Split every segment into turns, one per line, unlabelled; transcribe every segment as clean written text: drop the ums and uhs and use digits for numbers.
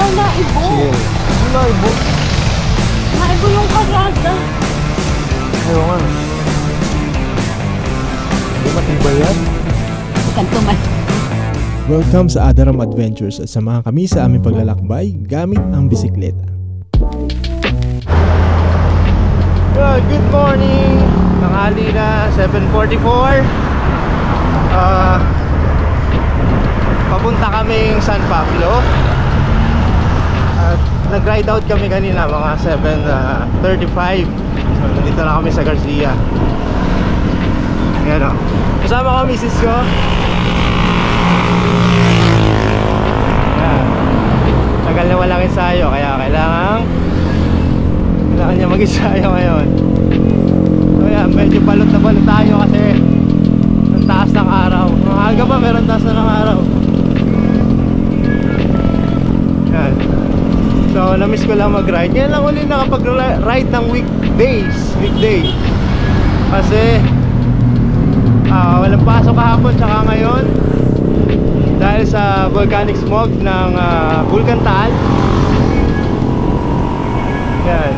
tayo na ibo.
Chill. Ano na ibo?
Naibo yung karada.
Ayaw nga. Hindi matibay yan.
Kanto man.
Welcome sa Adaram Adventures at samahan kami sa aming paglalakbay gamit ang bisikleta. Good morning! Tanghali na, 7:44. Papunta kaming San Pablo. At nag-ride out kami kanina mga 7:35. So, nandito na kami sa Garcia. Ayan o. Kasama ko misis ko. Ayan. Tagal na walang ensayo kaya kailangan niya mag-ensayo ngayon. So yan, medyo balot na balot tayo kasi ang taas ng araw. Maaga pa meron taas na ng araw. Yan. So na-miss ko lang mag-ride. Yan lang uli nakapag-ride ng weekday. Kasi walang pasok kahapon tsaka ngayon dahil sa volcanic smoke ng Bulkan Taal. Yan.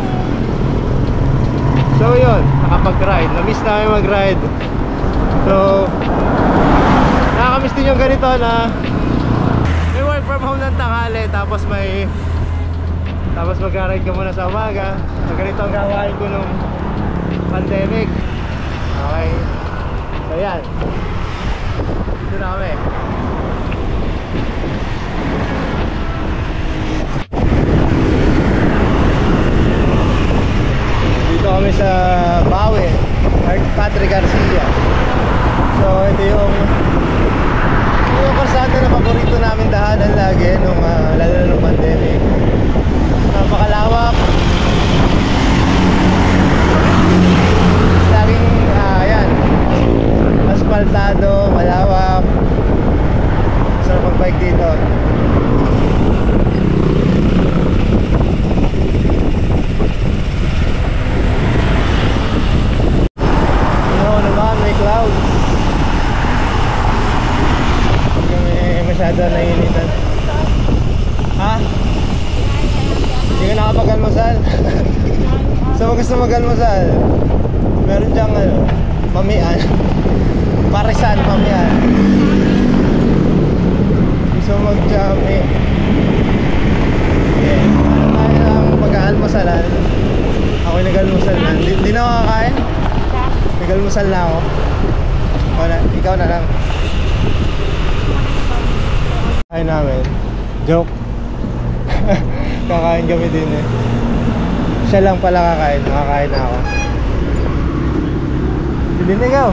So yun, nakapag-ride. Na-miss namin mag-ride. So nakakamiss din yung ganito na may work from home ng tanghali tapos mag-ride ka muna sa umaga. So ganito ang gawain ko nung pandemic. Okay. So yan, dito na kami. Dito kami sa Bawe, Patrick Garcia. So ito yung kalsada na paborito namin dahanan lagi nung lalo na nung pandemic. Napakalawak. Laging yan, asfaltado, malawak. Sarap mag-bike dito. Clouds. Hindi kami masyado nainitan. Ha? Hindi ka nakapag-almusal? So gusto mag-almusal? Meron diyang mamian. Parisan mamian. Gusto mag-jami. Okay. Ano tayo ng pag-aalmusalan? Ako'y nag-almusal na. Hindi na makakain? Nag-almusal na ako. Ikaw na lang. Kain namin. Joke. Kakain kami din eh. Siya lang pala kakain. Nakakain na ako. Bilhin ikaw.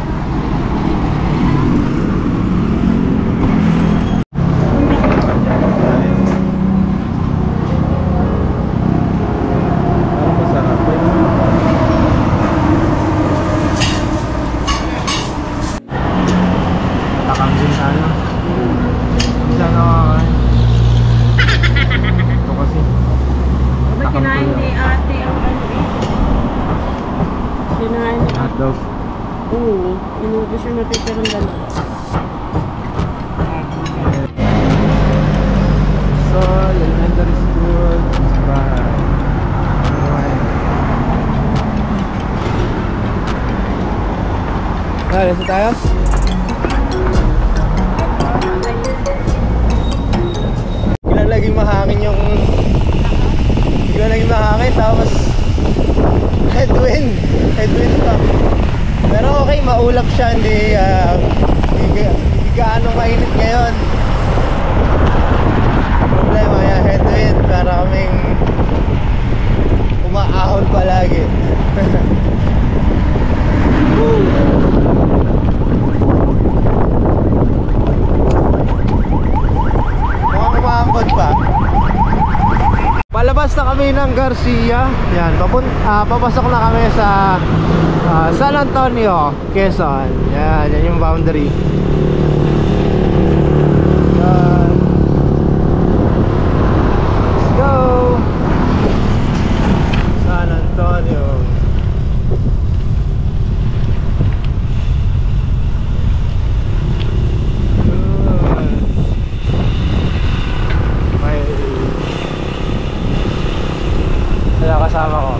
Inuubos yung natitirang dalawa.
So, elementary school. Alis na tayo? Biglang laging mahangin yung tapos headwind pa. Pero okay, maulap siya, hindi gaano mainit ngayon. Problema yan, headwind, para kaming umaahon palagi. Mukhang umaambod pa. Palabas na kami ng Garcia. Yan, papasok na kami sa San Antonio, Quezon. Yan yung boundary. Yan. Let's go. San Antonio. kasama ko.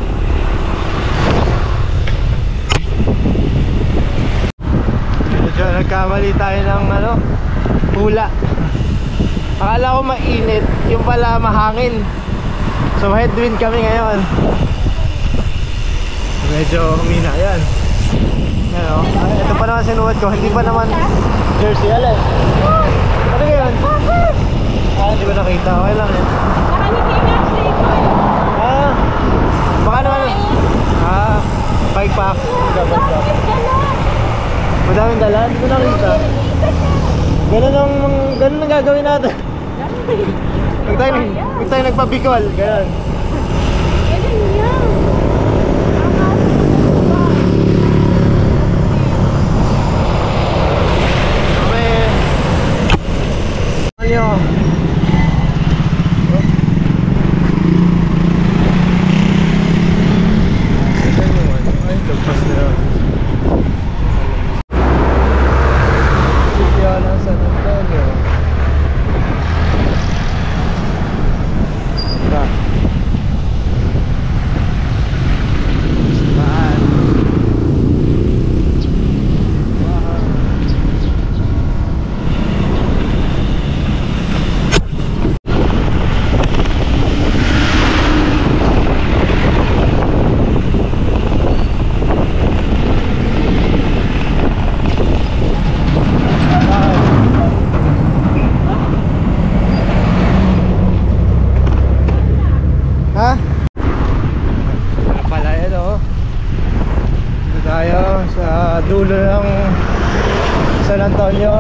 Medyo nagkamali tayo ng ano, hula. Akala ko mainit, yung pala mahangin. So headwind kami ngayon. Medyo humina yan. Yan o. Ito pa naman sinuot ko. Hindi pa naman jersey. Alay. Ano yun? Hindi ko nakita. Okay lang yan. Baka naman. Bike pack. Madaming dala. Hindi ko nakita. Ganun ang gagawin natin. Huwag tayo nagpabikol. Ganun. Ano? Ay, lagpas na yun. Sitya ng San Antonio. Ito. Saan? Dulo ng San Antonio,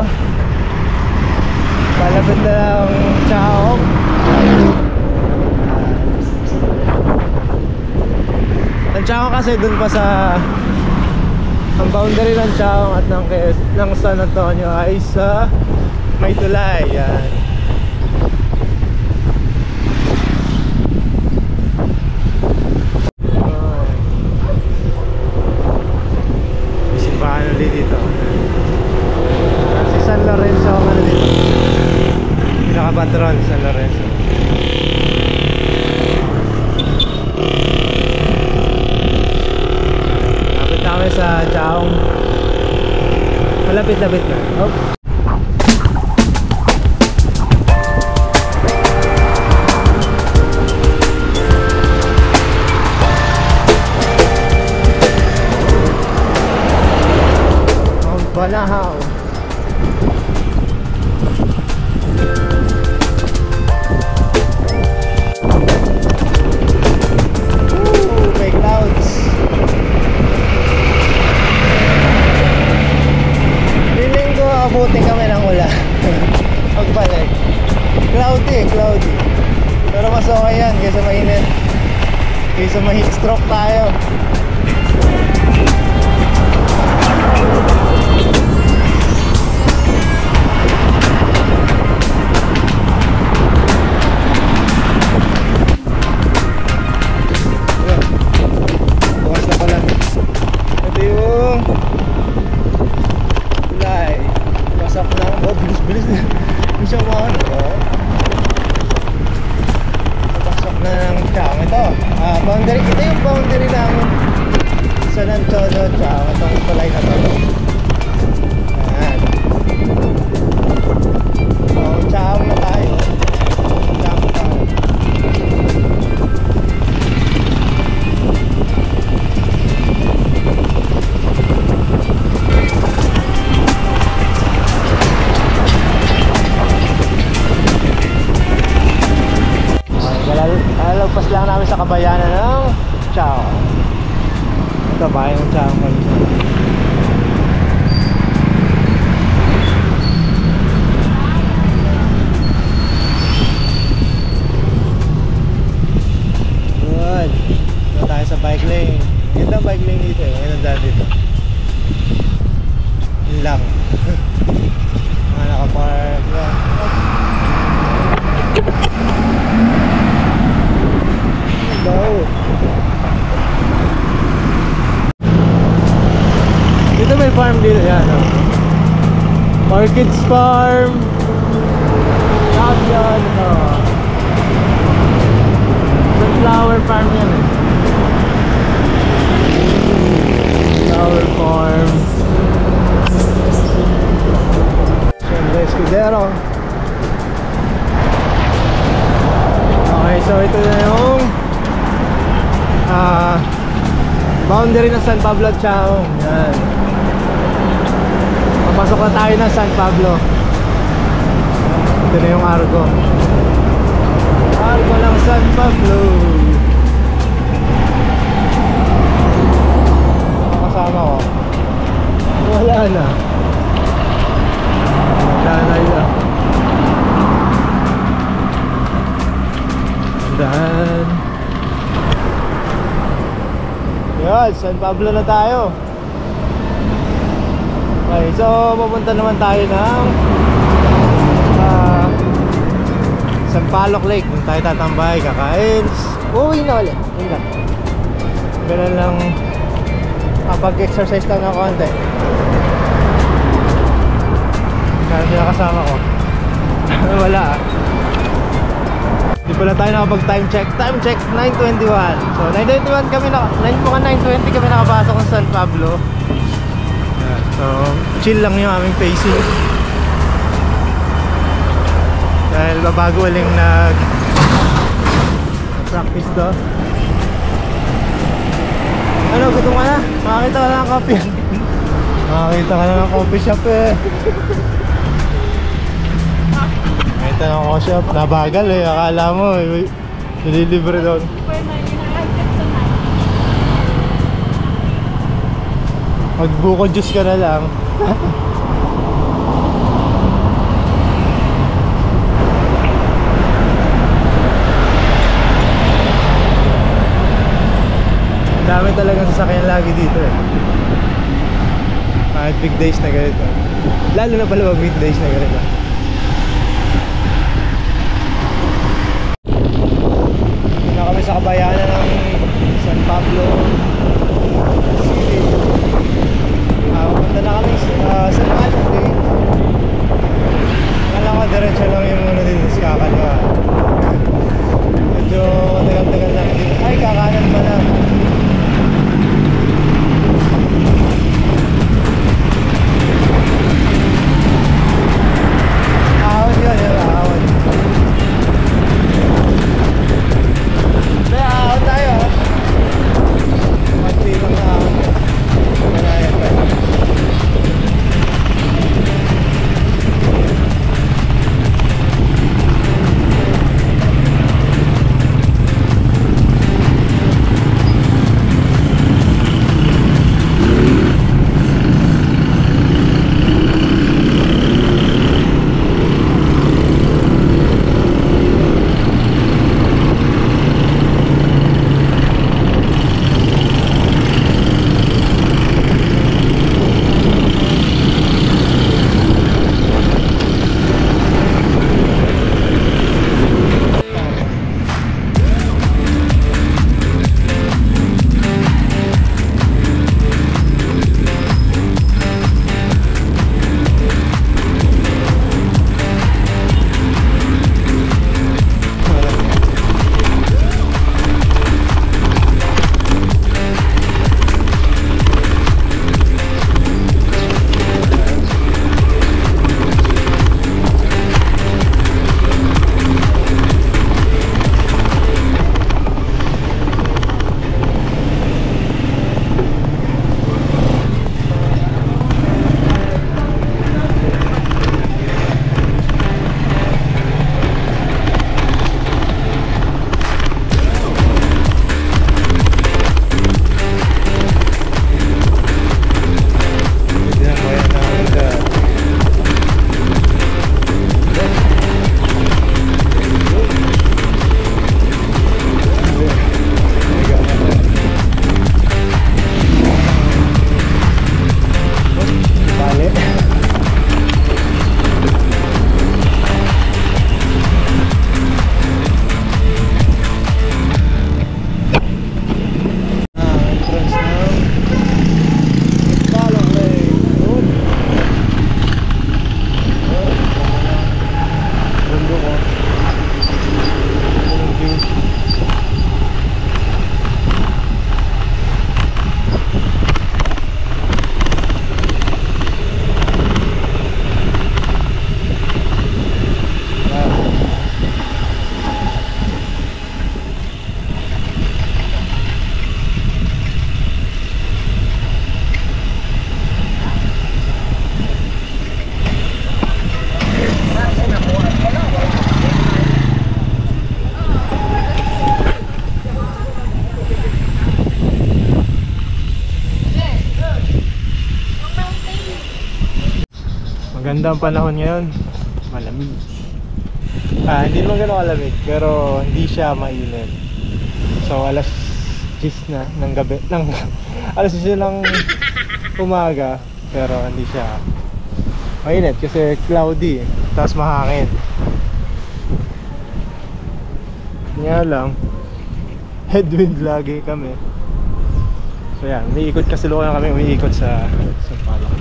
palapit na ng Chaong. Ang Chaong kasi dun pa sa ang boundary ng Chaong at ng San Antonio ay sa may tulay. Yan. Dito si San Lorenzo ang ano dito, pinaka-patron San Lorenzo. Lapit kami sa Chaong, malapit-lapit na. Oh. Banahaw. May clouds. Feeling ko abutin kami ng ulan. Pagbalik. Cloudy. Pero mas okay yan kaysa mainit. Kaysa ma-heat stroke tayo. Bilis na. Hindi siya umahon. Napasok na ng Chaong. Ito. Boundary. Ito yung boundary ng San Antonio, Chaong. Itong tulay na ito. Ayan. So, Chaong na tayo. Chaong tayo. Lagpas lang namin sa kabayanan ng Chaong. Ito bahay ng Chaong kami. Good. Ito tayo sa bike lane. Ganda bike lane dito eh. Ngayon ang daan dito. Yun lang. Mga nakapark. Dito may farm dito, yan Orchids Farm. Yan, sunflower farm yan eh. So ito na yung boundary ng San Pablo at Chaong. Yan. Papasok na tayo ng San Pablo. Ito na yung Argo. Argo ng San Pablo. Kasama ko. Wala na. Wala na yun. Tandaan. Yan, San Pablo na tayo. Okay, so pupunta naman tayo ng Sampaloc Lake. Kung tayo tatambay, kakain, uwi na ulit. Yun lang. Ganun lang. Kapag-exercise lang ng konti. Kaya sila kasama ko. Wala ah. Hindi pala tayo nakapag-time check. Time check 9:21. So 9:21 kami mga 9:20 kami nakapasok ng San Pablo. So chill lang yung aming pacing. Dahil babago uling practice to. Ano, gutom ka na? Makakita ka na ng coffee. Makakita ka na ng coffee shop eh. Makita ng coffee shop. Nabagal eh, akala mo eh. Nililibre doon. Magbuko juice ka na lang. Dami talagang sasakyan lagi dito eh. Kahit big days na ganito. Lalo na pala pag weekdays na ganito. Hindi na kami sa kabayanan ng San Pablo City. Punta na kami sa San Pablo Day. Akala ko diretso lang yung muna dito sa kakaliwa. Medyo tagal-tagal lang dito. Ay, kakanan pa lang. Maganda ang panahon ngayon. Malamig. Hindi naman gano'ng kalamig, pero hindi siya mainit. So alas 10 na ng gabi, alas 10 ng umaga, pero hindi siya mainit kasi cloudy, tapos mahangin. Nga lang, headwind lagi kami. So yan, umiikot kasi lukuyan kami, umiikot sa Palak.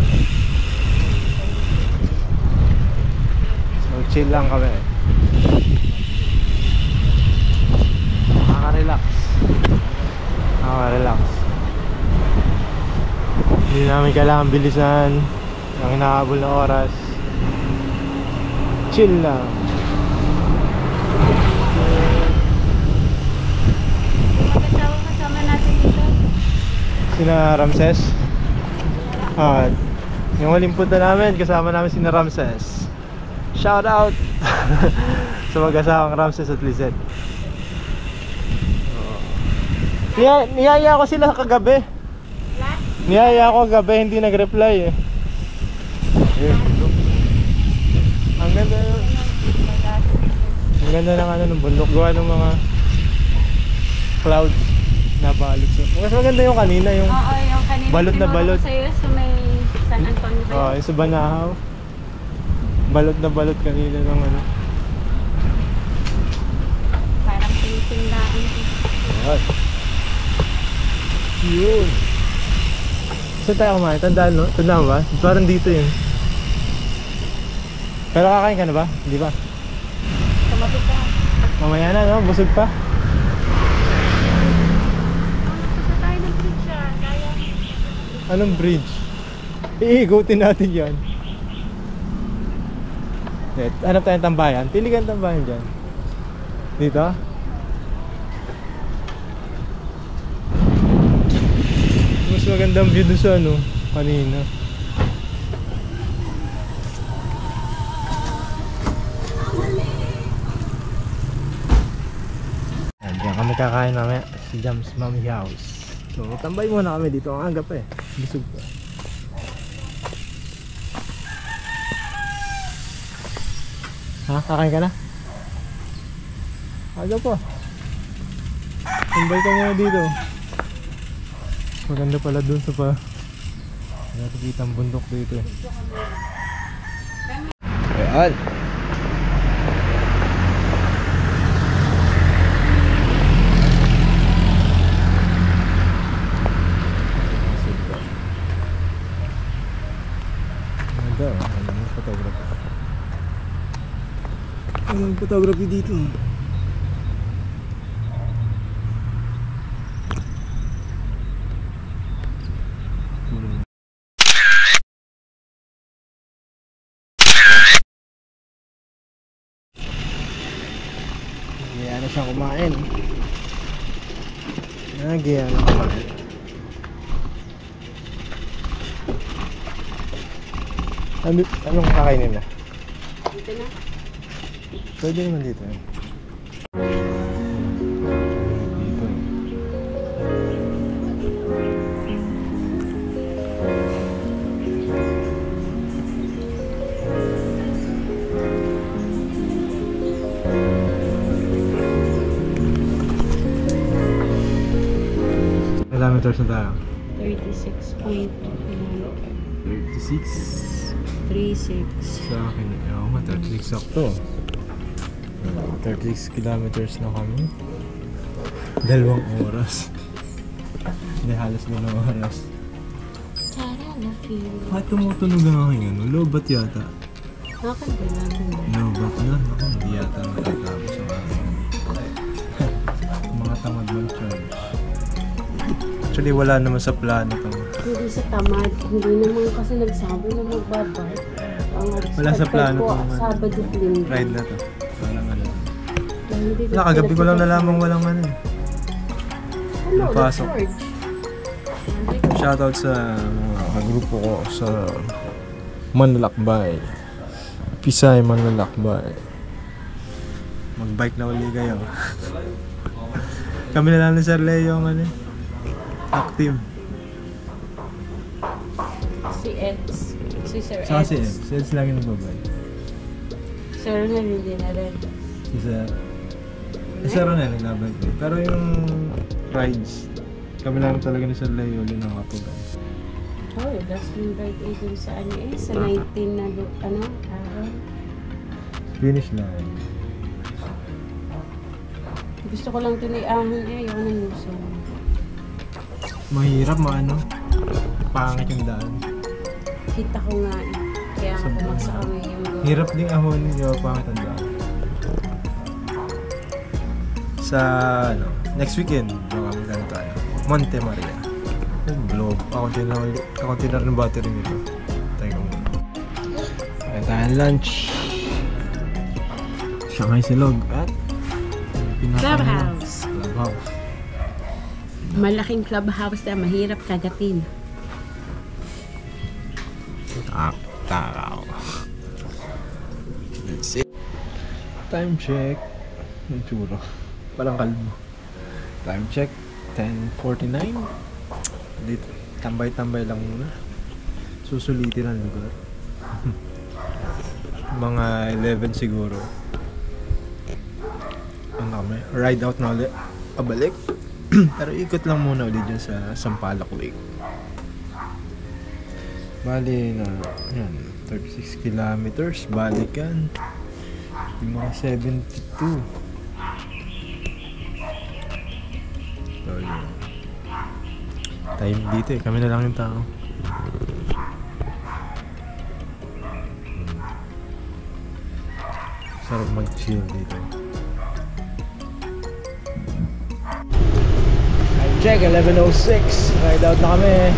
So chill lang kami. Nakaka-relax. Nakaka-relax. Hindi namin kailangan bilisan ang hinahabol na oras. Chill lang.
Kasama natin dito.
Sina Ramses. Yung huling punta namin, kasama namin sina Ramses. Shout out sa mag-asawang Ramses at Lizette. Niyaya ko sila kagabi. Niyaya ko kagabi, hindi nag-reply eh. Ang ganda yun. Ang ganda ng ano ng bundok. Gawa ng mga clouds na balot. Mas maganda yung kanina, yung
yung kanina.
balot na balot.
Sa'yo sa may San Antonio ba yun?
Yung sa Banahaw. Balot na balot kanina ng ano.
Parang tinitindaan.
Ayan. Yun. Saan tayo kumain? Tandaan, no? Tandaan ba? Parang dito yun. Pero kakain ka na ba? Hindi ba?
Kumapit ka.
Mamaya na, no? Busog pa.
Punta tayo ng bridge ah. Kaya.
Anong bridge? Iigutin natin yan. Hanap tayong tambayan. Pili ka ng tambayan dyan. Dito? Mas magandang view dun sa ano, kanina. Diyan kami kakain mamaya si Jam's Mommy House. So tambay muna kami dito, ang aga pa eh. Busog pa. Ha? Kakain ka na? Aga pa. Tambay ka muna dito. Maganda pala dun sa pa. Nakikita ang bundok dito eh. Ayan. Maganda oh. Alam mo photography. Alam mo photography dito. Gaya na siyang kumain. Gaya na kumain. Anong kakainin na?
Dito na.
Pwede naman dito eh. Dito. Kilometers na tayo?
36.1.
36.
36.
Sa akin, oo nga, 36 sakto. 36 kilometers na kami. 2 oras. Hindi, halos 2 oras. Bakit tumutunog ang aking ano? Lobat yata.
Bakit ba namin?
Lobat na? Ako, hindi yata matatapos ang aking mga tamad mag-charge. Actually, wala naman sa plano to.
Hindi sa tamad. Hindi naman kasi nagsabi na magbabay.
Wala sa plano to.
Sabado Linggo.
Ride na to. Parang ano.
Hindi
Wala, kagabi ko lang nalaman walang ano eh.
Ano,
Napasok.
na-charge.
Shoutout sa mga kagrupo ko sa Manlalakbay. Pisay Manlalakbay. Mag-bike na uli kayo. Kami na lang ni Sir Leo ang ano, active.
Si Eds. Si Sir Eds.
Saka si Eds. Si Eds lang yung nagbabay.
Sir Ronel hindi na rin.
Si Sir. Si Sir Ronel nagbabay. Pero yung rides, kami lang talaga ni Sir Leo ulit nakakapugan.
Oh, last yung ride eh dun sa ano eh. Sa 19 na araw.
Finish line.
Gusto ko lang tiniahan eh. Ayoko na nuso.
Mahirap maano. Pangit yung daan.
Kita ko nga eh. Kaya ako pumaksa kami yung
Hirap din ahon yung pangit ang daan. Sa ano, next weekend, baka magkano tayo. Monte Maria. Blow. Ako tinar ng battery nito. Tayo muna. Kaya tayong lunch. Shanghai Silog at
Clubhouse.
Clubhouse.
Malaking clubhouse na mahirap kagatin.
Takaw. Let's see. Time check. Yung tsura. Parang kalbo. Time check. 10:49. Dito. Tambay-tambay lang muna. Susulitin ang lugar. Mga 11 siguro. Ano kami? Ride out na ulit. Pabalik. Pero ikot lang muna ulit dyan sa Sampaloc Lake. Bali na, yan, 36 kilometers, balikan. Yung mga 72. So, yun. Time dito eh, kami na lang yung tao. Sarap mag-chill dito. Time check, 11:06. Ride out na kami.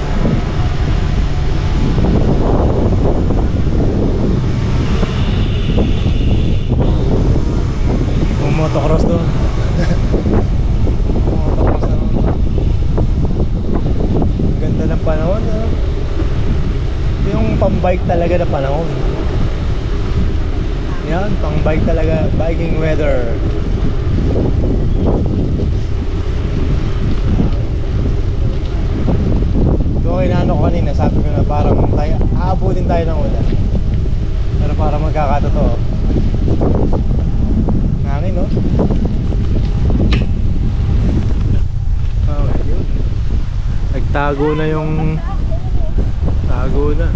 Motocross doon. Motocross na naman. Ganda ng panahon, ha? Yung pang-bike talaga na panahon. Yan, pang-bike talaga. Biking weather. So, inaano ko kanina, sabi ko na parang aabutin tayo ng ulan. Pero parang magkakatotoo. Hangin, no? Okay, yun. Nagtago na yung... Tago na.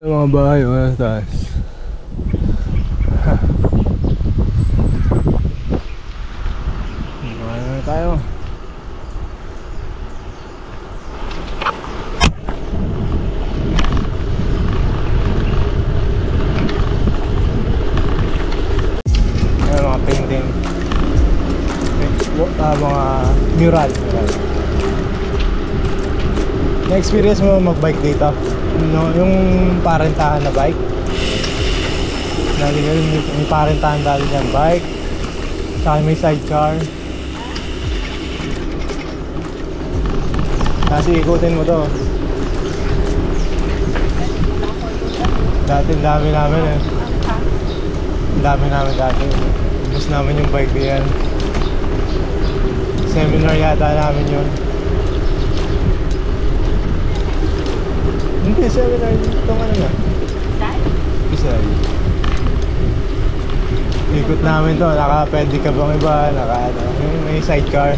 Yung mga bahay, nasa taas. Ano tayo? Painting, mga mural. Na-experience mo mag-bike dito? No, yung parentahan na bike. May parentahan dali dyan bike. Saka may sidecar. Kasi ikutin mo to. Dati dami namin eh. Dami namin dati. Ubus namin yung bike yan. Seminar yata namin yun. Hindi, seminar itong ano nga. Isay. Ikot namin to. Naka-pwede ka bang iba? May sidecar.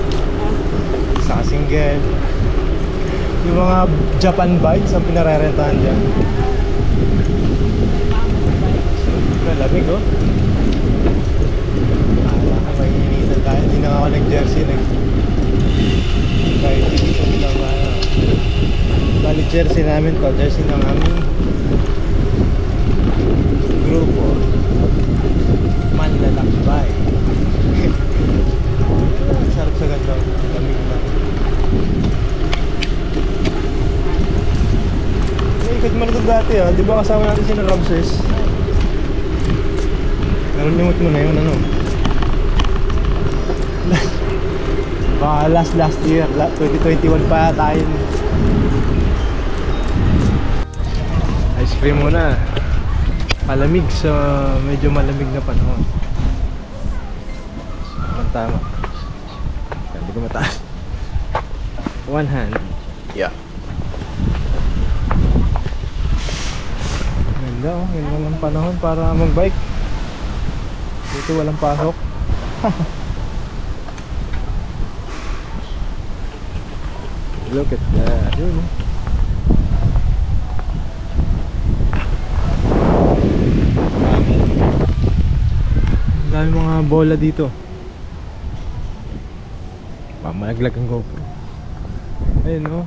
Saka single. Yung mga Japan bikes ang pinarerentahan dyan. Lamig, oh. May initan tayo. Hindi na ako nag-jersey. Kahit dito lang ano. Bali jersey namin to. Jersey ng aming grupo. Manlalakbay. Sarap sa ganda. Lamig na. Ikot mo na ito dati, ah. Di ba kasama natin si Ramses? Pero limot mo na yun, ano? Baka last year, 2021 pa tayo. Ice cream muna. Palamig sa medyo malamig na panahon. tama. Hindi ko mataas. One hand. Yeah. Ganda oh, ganda ng panahon para mag-bike. Dito walang pasok. Look at that. Yun oh. Ang dami mga bola dito. Malaglag ang GoPro. Ayun o.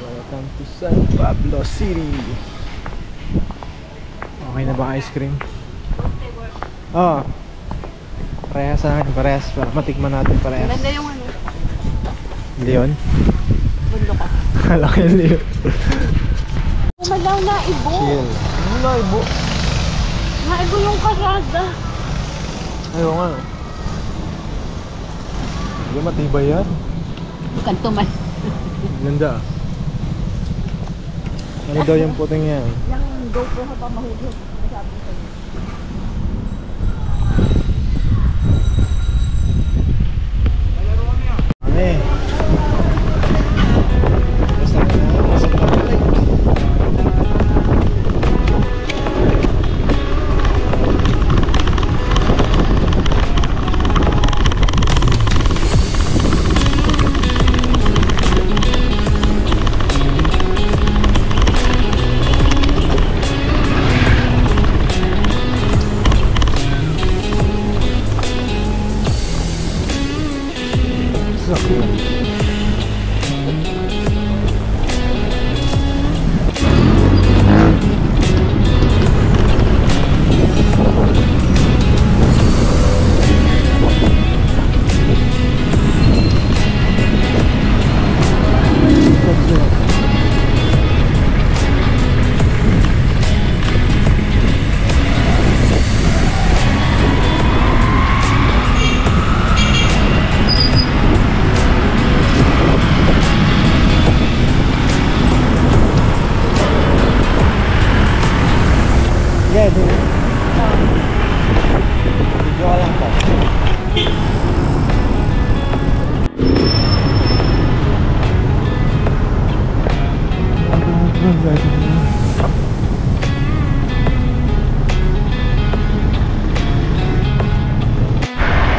Welcome to San Pablo City. Okay na ba ice cream? Oo. Parehas sa akin, parehas para matikman natin parehas.
Ganda yung ano.
Leon?
Bundok ka.
Laki yung Leon.
Umalaw na ibo.
Chill. Ano na ibo?
Naibo yung karada.
Ayaw nga. Hindi matibay yan.
Bukan tumal.
Ganda. Ano daw yung puting yan?
Yung GoPro ha pa mahulog. Masabi ko.
Ano basta na nasa pabalik. Yeah, dude. Video ka lang pa.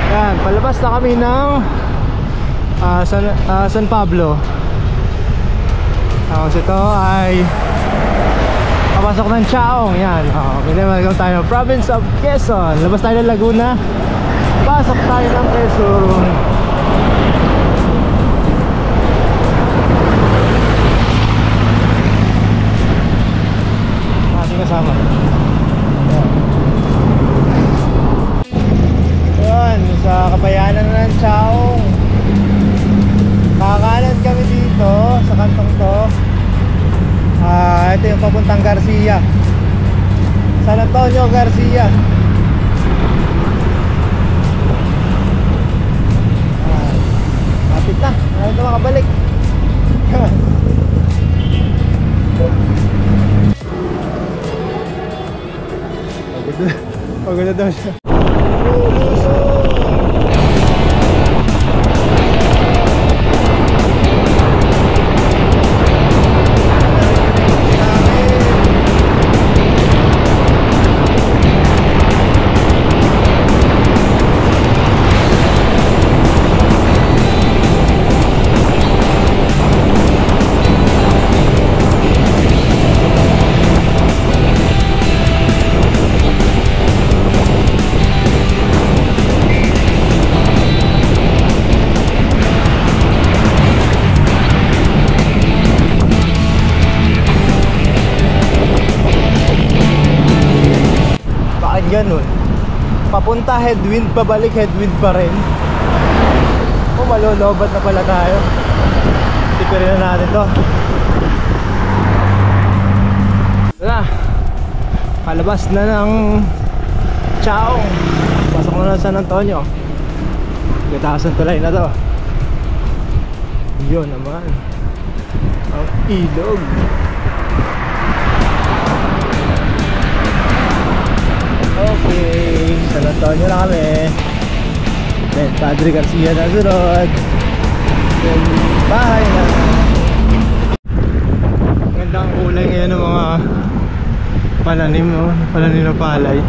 Yan, palabas na kami ng San Pablo. Tapos ito ay papasok ng Chaong. Yan, pinamagaw tayo ng province of Quezon. Labas tayo ng Laguna, pasok tayo ng Quezon. Ating kasama. Yan, sa kabayanan ng Chaong. Kakanan kami dito sa kantong to. Ito yung papuntang Garcia, San Antonio Garcia. Kapit na, ayaw na makabalik. Pagod na daw siya. Ganun, papunta headwind, pabalik headwind pa rin. Malolobat na pala tayo. Tipirin na natin to. Wala, palabas na ng Chaong, pasok na ng San Antonio. Gataas ng tulay na to. Yun naman. ang ilog. Okay, San Antonio na kami. Then Padre Garcia na sunod. Then bahay na. Gandang kulay ngayon ng mga pananim, no? Pananim na palay.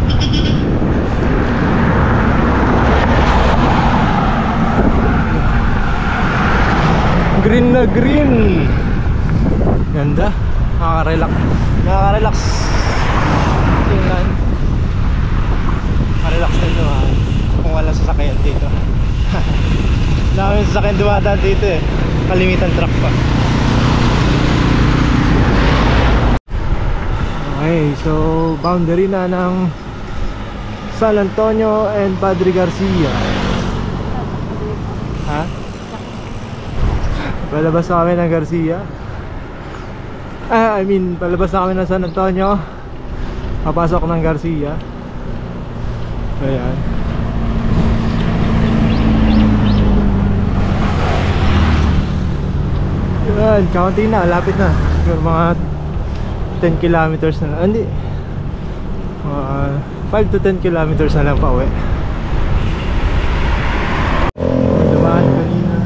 Green na green. Ganda. Nakaka-relax. Nakaka-relax. Tingnan. Nakaka-relax din naman kung wala sasakyan dito. Dami sasakyan dumadaan dito eh. Kalimitan truck pa. Okay, so boundary na ng San Antonio and Padre Garcia. Ha? Palabas na kami ng Garcia. Palabas na kami ng San Antonio. Papasok ng Garcia. Ayan. Ayan, kaunti na, lapit na. Mga 10 kilometers na lang. Hindi. 5 to 10 kilometers na lang pa uwi. Dumaan kanina.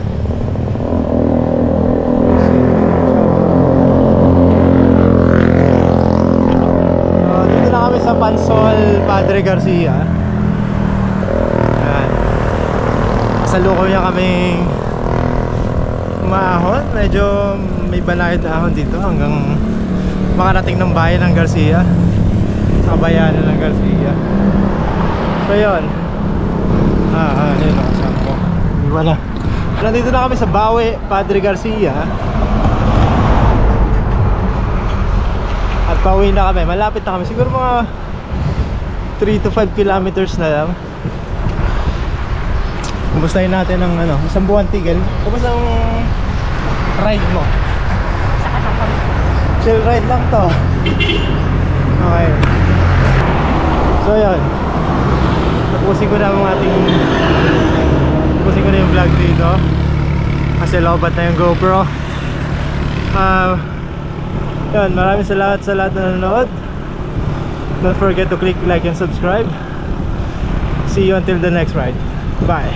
Dito na kami sa Pansol Padre Garcia. Ayan. Salukoy niya kaming maahon. Medyo may banayad na ahon dito hanggang makarating ng bayan ng Garcia, sa bayanan ng Garcia. So yun. Yun o, kasama ko. Iba na. Nandito na kami sa Bawi, Padre Garcia. At pauwi na kami. Malapit na kami. Siguro mga 3 to 5 kilometers na lang. Kumustahin natin ang isang buwan tigil. Kumusta ang ride mo? Chill ride lang to. Okay. So yun, tapusin ko na yung vlog dito kasi lobat na yung GoPro. Yun, maraming salamat sa lahat na nanonood. Don't forget to click like and subscribe. See you until the next ride. Bye.